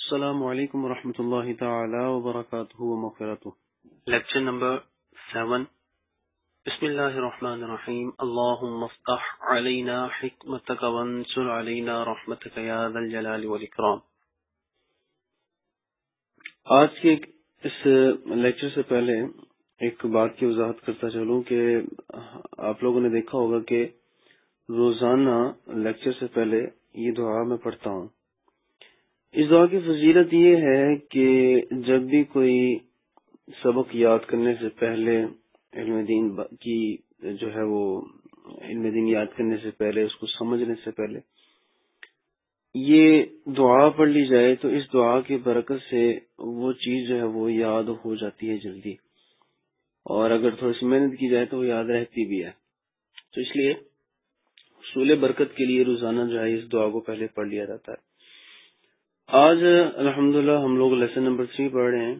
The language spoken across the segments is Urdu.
السلام علیکم ورحمۃ اللہ تعالی وبرکاتہ ومغفرتہ۔ Lecture number 7۔ بسم اللہ الرحمن الرحیم۔ اللہم افتح علینا حکمتک وانصر علینا رحمتک یا ذا الجلال والاکرام۔ آج کے اس لیکچر سے پہلے ایک بات کی وضاحت کرتا چلوں کہ آپ لوگوں نے دیکھا ہوگا کہ روزانہ لیکچر سے پہلے یہ دعا میں پڑھتا ہوں۔ اس دعا کی فضیلت یہ ہے کہ جب بھی کوئی سبق یاد کرنے سے پہلے علم دین کی جو ہے وہ علم دین یاد کرنے سے پہلے، اس کو سمجھنے سے پہلے یہ دعا پڑھ لی جائے تو اس دعا کی برکت سے وہ چیز جو ہے وہ یاد ہو جاتی ہے جلدی، اور اگر تھوڑی سی محنت کی جائے تو وہ یاد رہتی بھی ہے۔ تو اس لیے حصول برکت کے لیے روزانہ جو ہے اس دعا کو پہلے پڑھ لیا جاتا ہے۔ آج الحمدللہ ہم لوگ لیسن نمبر 3 پڑھ رہے ہیں،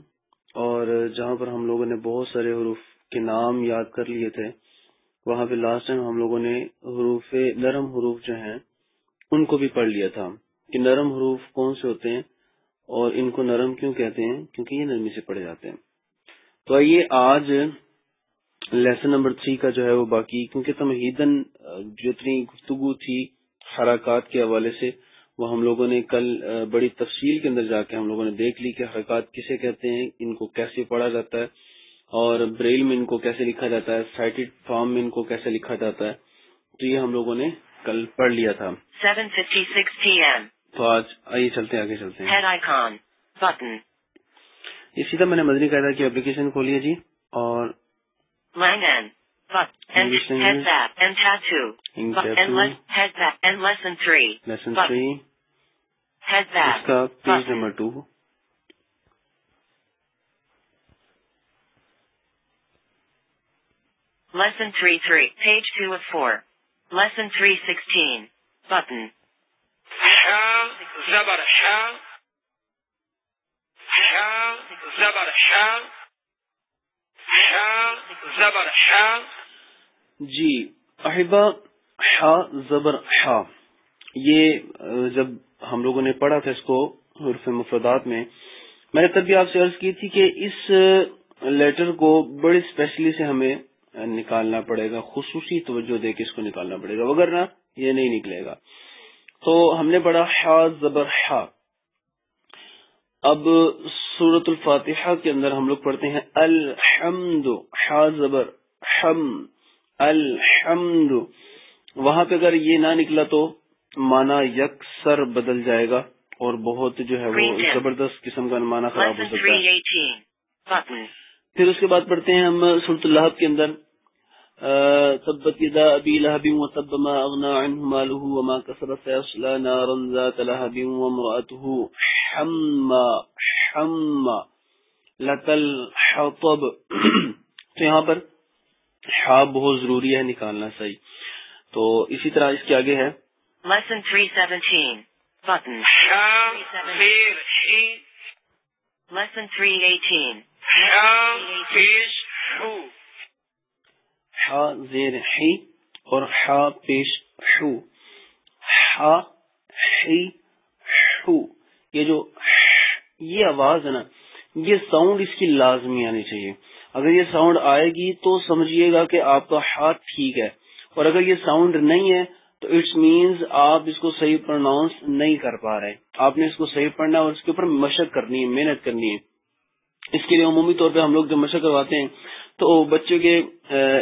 اور جہاں پر ہم لوگوں نے بہت سارے حروف کے نام یاد کر لیے تھے، وہاں پہ لاسٹ ٹائم ہم لوگوں نے نرم حروف جو ہیں ان کو بھی پڑھ لیا تھا کہ نرم حروف کون سے ہوتے ہیں اور ان کو نرم کیوں کہتے ہیں، کیونکہ یہ نرمی سے پڑھے جاتے ہیں۔ تو آئیے آج لیسن نمبر 3 کا جو ہے وہ باقی، کیونکہ تمہیداً جتنی گفتگو تھی حرکات کے حوالے سے وہ ہم لوگوں نے کل بڑی تفصیل کے اندر جا کے ہم لوگوں نے دیکھ لی کہ حرکات کسے کہتے ہیں، ان کو کیسے پڑھا جاتا ہے، اور بریل میں ان کو کیسے لکھا جاتا ہے، سائٹڈ فارم میں ان کو کیسے لکھا جاتا ہے۔ تو یہ ہم لوگوں نے کل پڑھ لیا تھا۔ 7:56 p.m. تو آج آئیے چلتے ہیں، آگے چلتے ہیں۔ Head icon button یہ سیدھا میں نے مدنی قاعدہ کی اپلیکیشن کھولی ہے جی، اور Langan but and head back and tattoo and lesson 3 lesson but 3 head اس back کا page button number 2۔ lesson 3 page 2 of 4 lesson 3:16 button حا زبر حا حا زبر حا حا زبر حا۔ جی احبا، حا زبر حا، یہ جب ہم لوگوں نے پڑھا تھا اس کو حروف مفردات میں نے تب بھی آپ سے عرض کی تھی کہ اس لیٹر کو بڑی اسپیشلی سے ہمیں نکالنا پڑے گا، خصوصی توجہ دے کے اس کو نکالنا پڑے گا، وگرنہ یہ نہیں نکلے گا۔ تو ہم نے پڑھا حا زبر حا۔ اب سورۃ الفاتحہ کے اندر ہم لوگ پڑھتے ہیں الحمد، حا زبر حم، الحمد۔ وہاں پہ اگر یہ نہ نکلا تو معنی یکسر بدل جائے گا اور بہت جو ہے وہ زبردست قسم کا معنی خراب ہو lesson سکتا ہے۔ 3:18 button پھر اس کے بعد پڑھتے ہیں ہم سورۃ اللہب کے اندر تبت یدا ابی لہب وتب ما اغنى عنه ماله وما كسب سيصلى نارا ذات لهب وامرأته حمى لتل حطب۔ تو یہاں پر حا بہت ضروری ہے نکالنا صحیح۔ تو اسی طرح اس کے آگے ہے lesson 3:17 button حا زیر حی lesson 3:18 حا پیش حو حا زیر حی اور حا پیش حو، حا حی حو۔ یہ آواز ہے نا، یہ ساؤنڈ اس کی لازمی آنی چاہیے۔ اگر یہ ساؤنڈ آئے گی تو سمجھیے گا کہ آپ کا ہاتھ ٹھیک ہے، اور اگر یہ ساؤنڈ نہیں ہے تو اٹس مینز آپ اس کو صحیح پروناؤنس نہیں کر پا رہے۔ آپ نے اس کو صحیح پڑھنا ہے اور اس کے اوپر مشق کرنی ہے، محنت کرنی ہے۔ اس کے لیے عمومی طور پہ ہم لوگ جب مشق کرواتے ہیں تو بچوں کے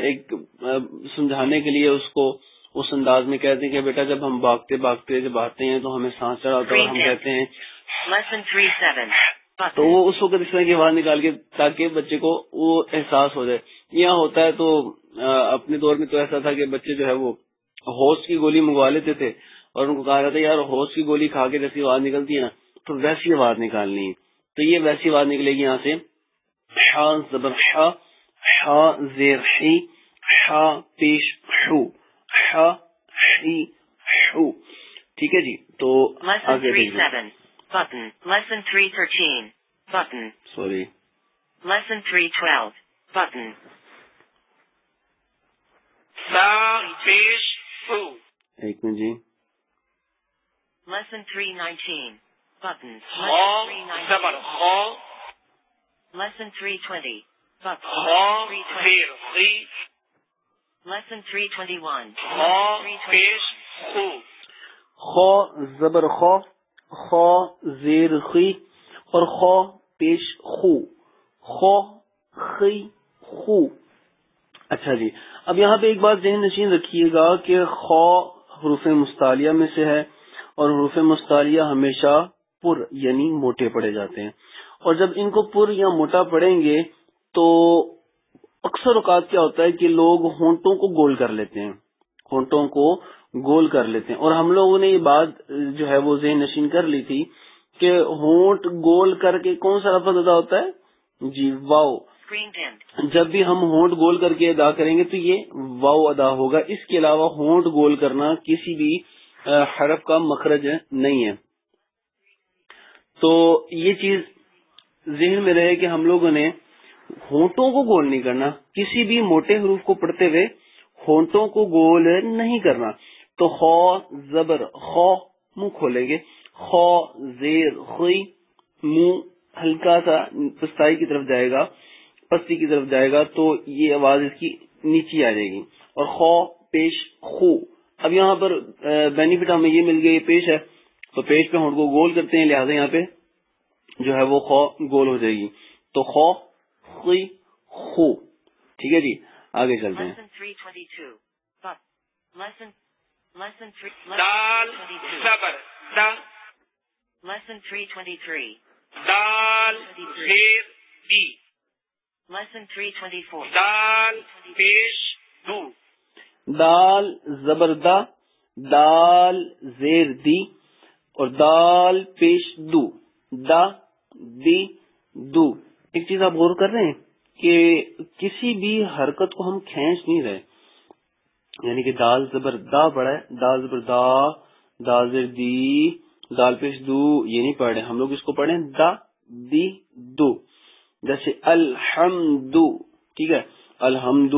ایک سمجھانے کے لیے اس کو اس انداز میں کہتے ہیں کہ بیٹا جب ہم بھاگتے بھاگتے جب آتے ہیں تو ہمیں سانس چڑھا ہوتا ہے اور ہم کہتے ہیں lesson 3:7 تو button وہ اس وقت اس طرح کی آواز نکال کے تاکہ بچے کو وہ احساس ہو جائے۔ یہاں ہوتا ہے تو اپنے دور میں تو ایسا تھا کہ بچے جو ہے وہ ہوش کی گولی منگوا لیتے تھے اور ان کو کہا جاتا ہے یار ہوش کی گولی کھا کے جیسی آواز نکلتی ہے نا تو ویسی آواز نکالنی ہے۔ تو یہ ویسی آواز نکلے گی یہاں سے حا زبر حا، حا زیر حی، حا پیش حو، حا حی حو۔ ٹھیک ہے جی، تو lesson آگے 3:7 button lesson 3:13 button sorry lesson 3:12 button سا پیش حو ایک منٹ جی، lesson 3:19 Buttons. خا زبر خا Lesson 320. Buttons. خا زیر خی Lesson 321. خا پیش خو خا زبر خا، خا زیر خی اور خا پیش خو، خا خی خو. اچھا جی، اب یہاں پہ ایک بات ذہن نشین رکھیے گا کہ خا حروف مستعلیہ میں سے ہے اور حروف مستعلیہ ہمیشہ پر یعنی موٹے پڑے جاتے ہیں، اور جب ان کو پر یا موٹا پڑیں گے تو اکثر اوقات کیا ہوتا ہے کہ لوگ ہونٹوں کو گول کر لیتے ہیں، ہونٹوں کو گول کر لیتے ہیں. اور ہم لوگوں نے یہ بات جو ہے وہ ذہن نشین کر لی تھی کہ ہونٹ گول کر کے کون سا لفظ ادا ہوتا ہے؟ جی واو. Screen dimmed. جب بھی ہم ہونٹ گول کر کے ادا کریں گے تو یہ واو ادا ہوگا. اس کے علاوہ ہونٹ گول کرنا کسی بھی حرف کا مخرج نہیں ہے. تو یہ چیز ذہن میں رہے کہ ہم لوگوں نے ہونٹوں کو گول نہیں کرنا، کسی بھی موٹے حروف کو پڑھتے ہوئے ہونٹوں کو گول نہیں کرنا. تو خا زبر خا، منہ کھولیں گے، خا زیر خی، منہ ہلکا سا پستائی کی طرف جائے گا، پستی کی طرف جائے گا تو یہ آواز اس کی نیچی آ جائے گی. اور خا پیش خو. اب یہاں پر بینیفٹ ہمیں یہ مل گیا، یہ پیش ہے تو پیش پہ ہونٹ کو گول کرتے ہیں، لہٰذا یہاں پہ جو ہے وہ خا گول ہو جائے گی. تو خا خی خو. ٹھیک ہے جی، آگے چلتے ہیں. Lesson 322. Lesson 3. دال زبر دا Lesson 323. دال زیر دی Lesson 324. دال پیش دو دال زبر دا، دال زیر دی اور دال پیش دو، دا دی دو. ایک چیز آپ غور کر رہے ہیں کہ کسی بھی حرکت کو ہم کھینچ نہیں رہے، یعنی کہ دال زبر دا پڑا ہے، دال زبر دا، دال زیر دی، دال پیش دو، یہ نہیں پڑھ رہے ہم لوگ، اس کو پڑھیں دا دی دو. جیسے الحمد، ٹھیک ہے، الحمد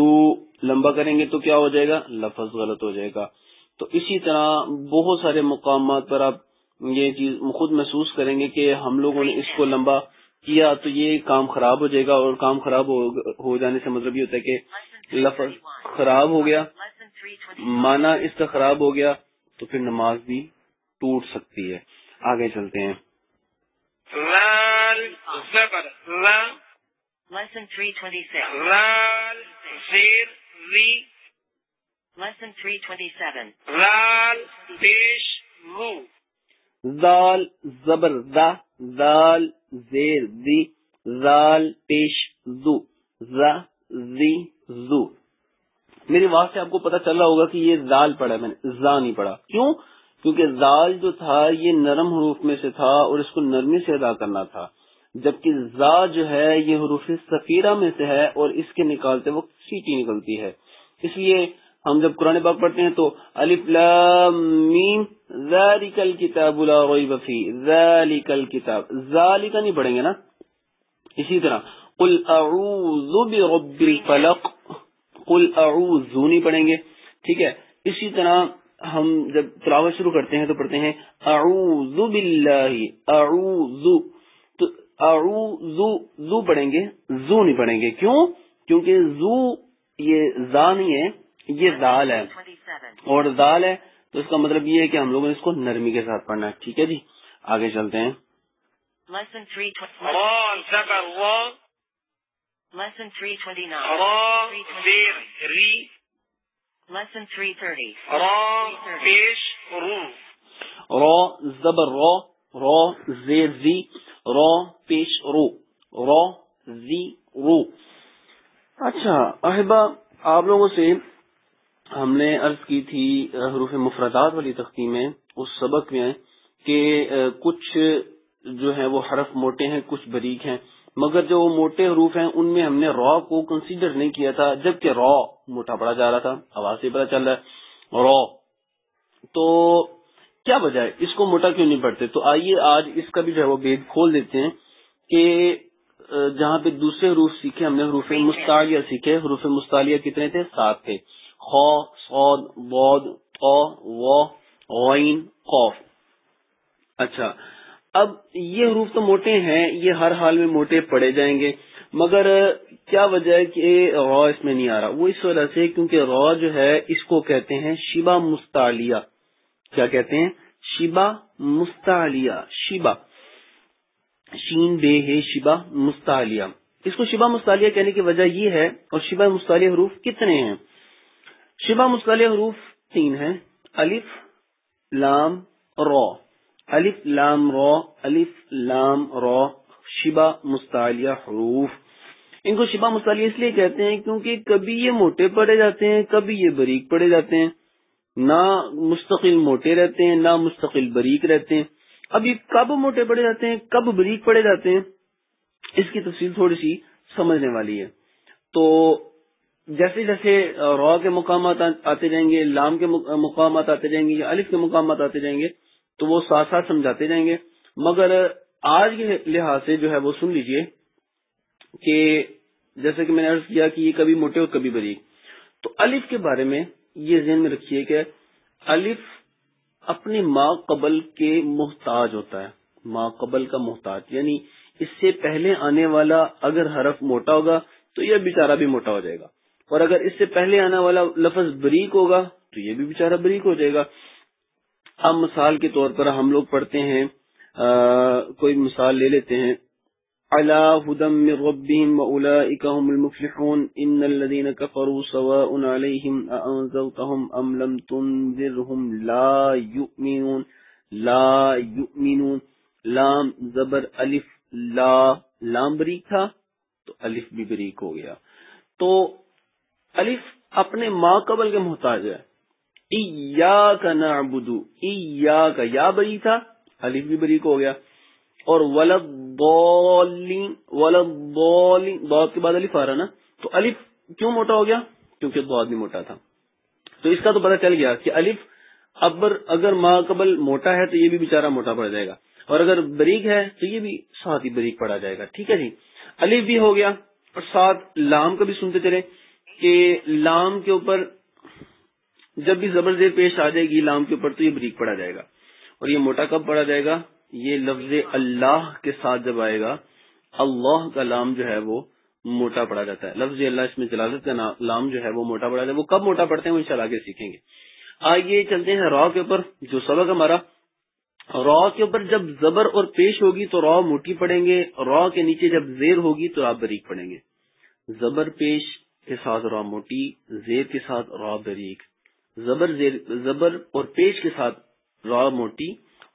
لمبا کریں گے تو کیا ہو جائے گا؟ لفظ غلط ہو جائے گا. تو اسی طرح بہت سارے مقامات پر آپ یہ چیز خود محسوس کریں گے کہ ہم لوگوں نے اس کو لمبا کیا تو یہ کام خراب ہو جائے گا، اور کام خراب ہو جانے سے مطلب یہ ہوتا ہے کہ لفظ خراب ہو گیا، Lesson 320. معنی اس کا خراب ہو گیا تو پھر نماز بھی ٹوٹ سکتی ہے. آگے چلتے ہیں. لال زبر لا Lesson 326. لال زیر ری Lesson 327. لال پیش رو زال زبر دا، زال زیر دی، زال پیش زو، زا زی زو. میری آواز سے آپ کو پتا چل رہا ہوگا کہ یہ زال پڑھا ہے، میں نے زا نہیں پڑھا. کیوں؟ کیونکہ زال جو تھا یہ نرم حروف میں سے تھا اور اس کو نرمی سے ادا کرنا تھا، جبکہ زا جو ہے یہ حروف صفیرہ میں سے ہے اور اس کے نکالتے وقت سیٹی نکلتی ہے. اس لیے ہم جب قرآن پاک پڑھتے ہیں تو الف لام میم ذالک الکتاب لا ریب فیہ، ذالک الکتاب، ذالک نہیں پڑھیں گے نا. اسی طرح قل اعوذ برب الفلق، قل اعوذ نہیں پڑھیں گے. ٹھیک ہے، اسی طرح ہم جب تلاوت شروع کرتے ہیں تو پڑھتے ہیں اعوذ باللہ، اعوذ، تو اعوذ زو پڑھیں گے، زو نہیں پڑھیں گے. کیوں؟ کیونکہ زو یہ زا نہیں ہے، یہ زال ہے 27. اور زال ہے تو اس کا مطلب یہ ہے کہ ہم لوگوں نے اس کو نرمی کے ساتھ پڑھنا ہے. ٹھیک ہے جی، آگے چلتے ہیں. Lesson 320. را زبر وا Lesson 329. را زیر ری Lesson 330. را پیش رو را زبر را، را زیر زی، را پیش رو، را زی رو. اچھا احبا، آپ لوگوں سے ہم نے عرض کی تھی حروف مفردات والی تختی میں اس سبق میں کہ کچھ جو ہیں وہ حرف موٹے ہیں، کچھ باریک ہیں، مگر جو موٹے حروف ہیں ان میں ہم نے را کو کنسیڈر نہیں کیا تھا، جبکہ را موٹا پڑا جا رہا تھا. آواز سے پتا چل رہا ہے را. تو کیا وجہ ہے اس کو موٹا کیوں نہیں پڑھتے؟ تو آئیے آج اس کا بھی جو ہے وہ بید کھول دیتے ہیں کہ جہاں پہ دوسرے حروف سیکھے ہم نے، حروف مستعلیہ سیکھے. حروف مستعلیہ کتنے تھے؟ 7 تھے. خا، صاد، ضاد، طا، وا، غین، قاف. اچھا اب یہ حروف تو موٹے ہیں، یہ ہر حال میں موٹے پڑے جائیں گے، مگر کیا وجہ ہے کہ را اس میں نہیں آ رہا؟ وہ اس وجہ سے کیونکہ را جو ہے اس کو کہتے ہیں شبہ مستعلیہ. کیا کہتے ہیں؟ شبہ مستعلیہ. شبہ شین بے ہے، شبہ مستعلیہ. اس کو شبہ مستعلیہ کہنے کی وجہ یہ ہے، اور شبہ مستعلیہ حروف کتنے ہیں؟ شبہ مستعلیہ حروف 3 ہیں، الف لام را. الف لام را، الف لام را شبہ مستعلیہ حروف. ان کو شبہ مستعلیہ اس لیے کہتے ہیں کیونکہ کبھی یہ موٹے پڑے جاتے ہیں، کبھی یہ باریک پڑے جاتے ہیں، نہ مستقل موٹے رہتے ہیں نہ مستقل باریک رہتے ہیں. اب یہ کب موٹے پڑے جاتے ہیں، کب باریک پڑے جاتے ہیں، اس کی تفصیل تھوڑی سی سمجھنے والی ہے. تو جیسے جیسے را کے مقامات آتے جائیں گے، لام کے مقامات آتے جائیں گے، یا الف کے مقامات آتے جائیں گے، تو وہ ساتھ ساتھ سمجھاتے جائیں گے. مگر آج کے لحاظ سے جو ہے وہ سن لیجئے کہ جیسے کہ میں نے عرض کیا کہ یہ کبھی موٹے اور کبھی باریک. تو الف کے بارے میں یہ ذہن میں رکھیے کہ الف اپنے ما قبل کے محتاج ہوتا ہے. ما قبل کا محتاج یعنی اس سے پہلے آنے والا اگر حرف موٹا ہوگا تو یہ بیچارہ بھی موٹا ہو جائے گا، اور اگر اس سے پہلے آنے والا لفظ باریک ہوگا تو یہ بھی بیچارہ باریک ہو جائے گا. اب مثال کے طور پر ہم لوگ پڑھتے ہیں، کوئی مثال لے لیتے ہیں، علی ھدی من ربہم واولئک ھم المفلحون ان الذین کفروا سواء علیہم اانذرتہم ام لم تنذرہم لا یؤمنون. لا یؤمنون، لام زبر الف لا، لام باریک تھا تو الف بھی باریک ہو گیا. تو الف اپنے ما قبل کے محتاج ہے. ایاک نعبد، ایاک یا باریک تھا الف بھی باریک ہو گیا. اور ولضالین، ولضالین ضاد کے بعد الف آ رہا نا، تو الف کیوں موٹا ہو گیا؟ کیونکہ ضاد بھی موٹا تھا. تو اس کا تو پتہ چل گیا کہ الف اگر ما قبل موٹا ہے تو یہ بھی بیچارہ موٹا پڑ جائے گا، اور اگر باریک ہے تو یہ بھی ساتھ ہی باریک پڑا جائے گا. ٹھیک ہے جی، الف بھی ہو گیا. اور ساتھ لام کا بھی سنتے چلے کہ لام کے اوپر جب بھی زبر زیر پیش آ جائے گی لام کے اوپر تو یہ باریک پڑا جائے گا. اور یہ موٹا کب پڑا جائے گا؟ یہ لفظ اللہ کے ساتھ جب آئے گا، اللہ کا لام جو ہے وہ موٹا پڑا جاتا ہے. لفظ اللہ اس میں جلالت کا لام جو ہے وہ موٹا پڑا جاتا ہے. وہ کب موٹا پڑتے ہیں وہ انشاءاللہ آگے سیکھیں گے. آئیے چلتے ہیں را کے اوپر. جو سبق ہمارا را کے اوپر جب زبر اور پیش ہوگی تو را موٹی پڑیں گے، را کے نیچے جب زیر ہوگی تو را باریک پڑیں گے. زبر پیش کے ساتھ را موٹی، زیر کے ساتھ را باریک. زبر اور پیش کے ساتھ را موٹی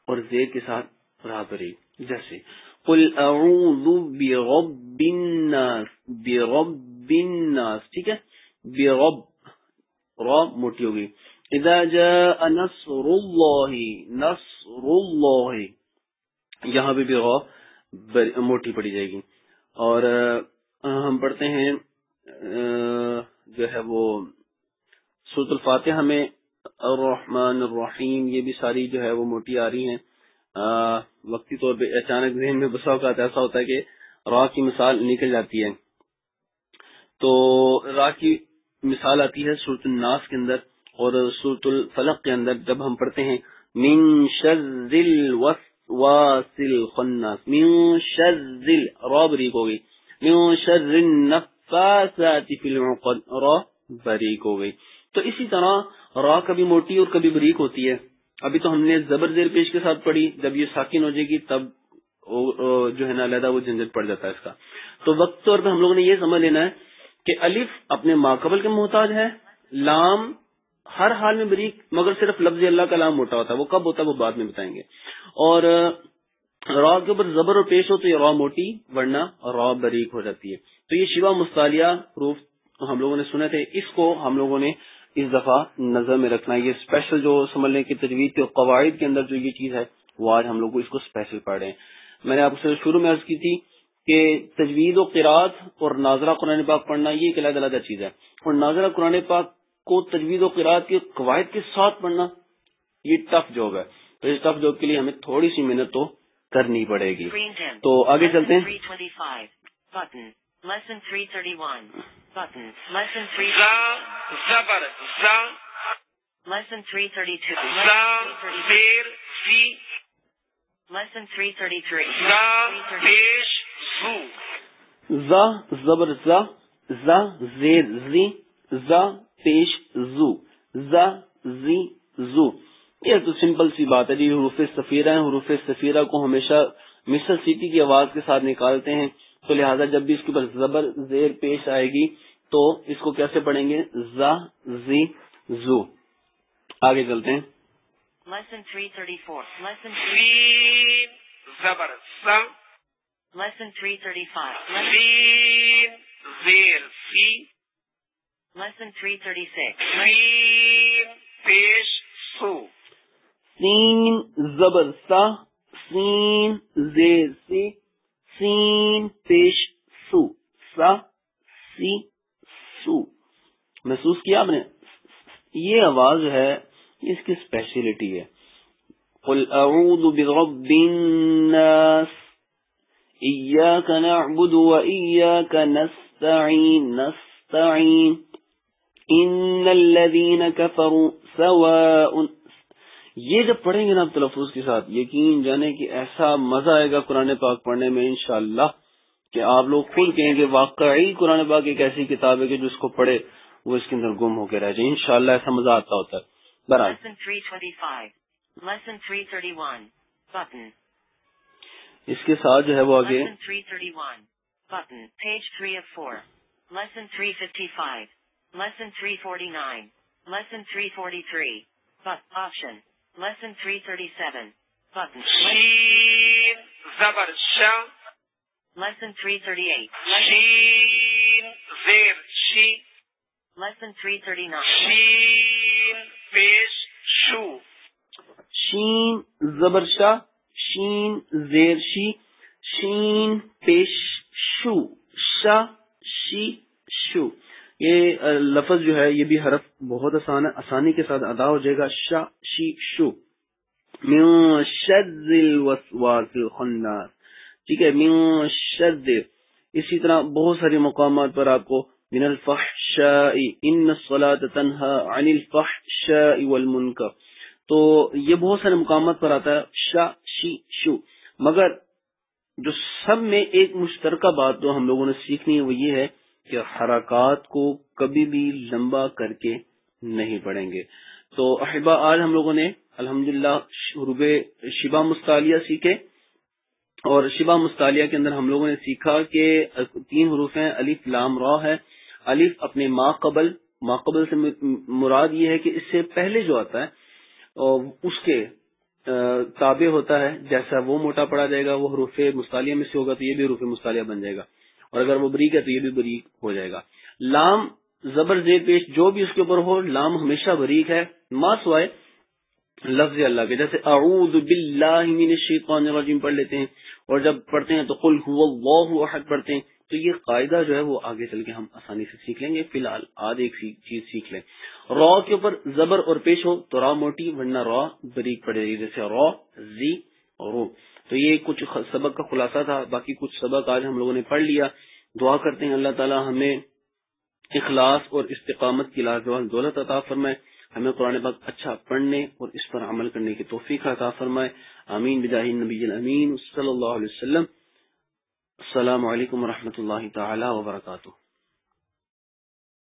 اور زیر کے ساتھ را باریک. جیسے قل اعوذ برب الناس، برب الناس. ٹھیک ہے، برب را موٹی ہوگی. اذا جاء نصر اللہ، نصر اللہ یہاں بھی را موٹی پڑی جائے گی. اور ہم پڑھتے ہیں جو ہے وہ سورۃ الفاتحہ میں الرحمن الرحیم، یہ بھی ساری جو ہے وہ موٹی آ رہی ہیں. وقتی طور پہ اچانک ذہن میں بسا اوقات ایسا ہوتا ہے کہ را کی مثال نکل جاتی ہے. تو را کی مثال آتی ہے سورۃ الناس کے اندر اور سورۃ الفلق کے اندر جب ہم پڑھتے ہیں من شر الوسواس الخناس. من شر را باریک ہو گئی. من شر النفاثات فی العقد را باریک ہو گئی. تو اسی طرح را کبھی موٹی اور کبھی باریک ہوتی ہے. ابھی تو ہم نے زبر زیر پیش کے ساتھ پڑھی، جب یہ ساکن ہو جائے گی تب جو ہے نا علیحدہ وہ جھنجھٹ پڑ جاتا ہے اس کا. تو وقت طور پہ ہم لوگوں نے یہ سمجھ لینا ہے کہ الف اپنے ما قبل کے محتاج ہے، لام ہر حال میں باریک، مگر صرف لفظ اللہ کا لام موٹا ہوتا ہے. وہ کب ہوتا ہے وہ بعد میں بتائیں گے. اور را کے اوپر زبر اور پیش ہو تو یہ را موٹی ورنہ را باریک ہو جاتی ہے. تو یہ شبہ مستعلیہ حروف ہم لوگوں نے سنے تھے، اس کو ہم لوگوں نے اس دفعہ نظر میں رکھنا ہے. یہ اسپیشل جو سمجھنے کی تجوید کے قواعد کے اندر جو یہ چیز ہے وہ آج ہم لوگ اس کو اسپیشل پڑھ رہے ہیں. میں نے آپ سے شروع میں عرض کی تھی کہ تجوید و قرات اور ناظرہ قرآن پاک پڑھنا یہ ایک علیحدہ علیحدہ چیز ہے، اور ناظرہ قرآن پاک کو تجوید و قرات کے قواعد کے ساتھ پڑھنا یہ ٹف جاب ہے. تو اس ٹف جاب کے لیے ہمیں تھوڑی سی محنت تو کرنی پڑے گی. تو آگے چلتے ہیں. Lesson 331. Button. Lesson 3. زا زبر زا. Lesson 332. زا زیر سی. Lesson 333. za pesh zu, زا زبر زا، زا زیر زی، زا پیش زو، زا زی زو. یہ تو سمپل سی بات ہے جی. حروف صفیرہ ہیں، حروف صفیرہ کو ہمیشہ مثل سیٹی کی آواز کے ساتھ نکالتے ہیں، تو لہٰذا جب بھی اس کے اوپر زبر زیر پیش آئے گی تو اس کو کیسے پڑھیں گے؟ زا زی زو. آگے چلتے ہیں. Lesson 334. Lesson sin zabar sa, Lesson 335. sin zer si, Lesson 336. sin pesh su, سین زبر سا، سین زیر سی، سین پیش سو، سا سی سو. محسوس کیا آپ نے؟ یہ آواز جو ہے اس کی اسپیشلٹی ہے. قل اعوذ برب الناس ایاک نعبد و ایاک نستعین نستعین ان الذین کفروا سواء. یہ جب پڑھیں گے نا آپ تلفظ کے ساتھ، یقین جانے کہ ایسا مزہ آئے گا قرآن پاک پڑھنے میں انشاءاللہ کہ آپ لوگ خود کہیں گے واقعی قرآن پاک ایک ایسی کتاب ہے کہ جو اس کو پڑھے وہ اس کے اندر گم ہو کے رہ جائے. انشاءاللہ ایسا مزہ آتا ہوتا ہے. برائے Lesson 325. Lesson 331. Button. اس کے ساتھ جو ہے وہ آگے Lesson 331. Button. Page 3 of 4. Lesson 355. Lesson 349. Lesson 343. Option. Lesson 337. Button. sin zabar sha, Lesson 338. sin zer shi, Lesson 339. sin pesh shu, شین زبر شا، شین زیر شی، شین پیش شو، شا شی شو. یہ لفظ جو ہے یہ بھی حرف بہت آسانی کے ساتھ ادا ہو جائے گا. شا شی شو. من شر الوسواس الخناس. ٹھیک ہے، من شر. اسی طرح بہت سارے مقامات پر آپ کو من الفحشاء ان الصلاۃ تنہی عن الفحشاء والمنکر، تو یہ بہت سارے مقامات پر آتا ہے شا شی شو. مگر جو سب میں ایک مشترکہ بات جو ہم لوگوں نے سیکھنی ہے وہ یہ ہے کہ حرکات کو کبھی بھی لمبا کر کے نہیں پڑھیں گے. تو احبا آج ہم لوگوں نے الحمدللہ حروف شبہ مستعلیہ سیکھے، اور شبہ مستعلیہ کے اندر ہم لوگوں نے سیکھا کہ 3 حروف ہیں، الف لام را ہے. الف اپنے ما قبل سے مراد یہ ہے کہ اس سے پہلے جو آتا ہے اور اس کے تابع ہوتا ہے، جیسا وہ موٹا پڑا جائے گا وہ حروف مستعلیہ میں سے ہوگا تو یہ بھی حروف مستعلیہ بن جائے گا، اور اگر وہ بریک ہے تو یہ بھی بریک ہو جائے گا. لام زبر زیر پیش جو بھی اس کے اوپر ہو، لام ہمیشہ بریک ہے ما سوائے لفظ اللہ کے. جیسے اعوذ باللہ من الشیطان الرجیم پڑھ لیتے ہیں، اور جب پڑھتے ہیں تو قل هو اللہ احد پڑھتے ہیں. تو یہ قاعدہ جو ہے وہ آگے چل کے ہم آسانی سے سیکھ لیں گے. فی الحال آج ایک چیز سیکھ لیں. را کے اوپر زبر اور پیش ہو تو را موٹی، ورنہ را بریک پڑے گی، جیسے را زی اور رو. تو یہ کچھ سبق کا خلاصہ تھا. باقی کچھ سبق آج ہم لوگوں نے پڑھ لیا. دعا کرتے ہیں اللہ تعالی ہمیں اخلاص اور استقامت کی لاجواب دولت عطا فرمائے، ہمیں قرآن پاک اچھا پڑھنے اور اس پر عمل کرنے کی توفیق عطا فرمائے. آمین بجاہ النبی الامین صلی اللہ علیہ وسلم. السلام علیکم ورحمۃ اللہ تعالی وبرکاتہ.